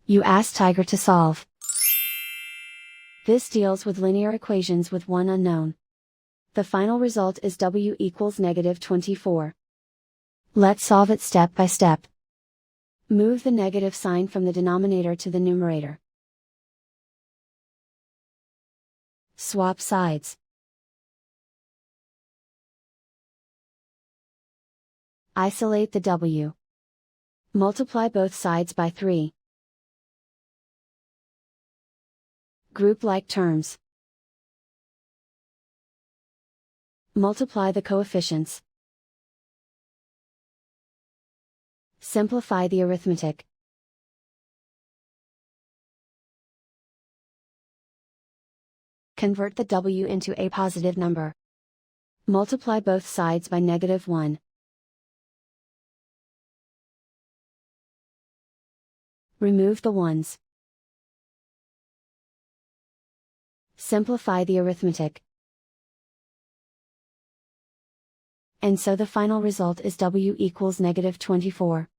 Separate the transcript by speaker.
Speaker 1: You ask Tiger to solve. This deals with linear equations with one unknown. The final result is w equals -24. Let's solve it step by step. Move the negative sign from the denominator to the numerator. Swap sides. Isolate the w. Multiply both sides by 3. Group like terms. Multiply the coefficients. Simplify the arithmetic. Convert the w into a positive number. Multiply both sides by -1. Remove the ones. Simplify the arithmetic. And so the final result is w equals -24.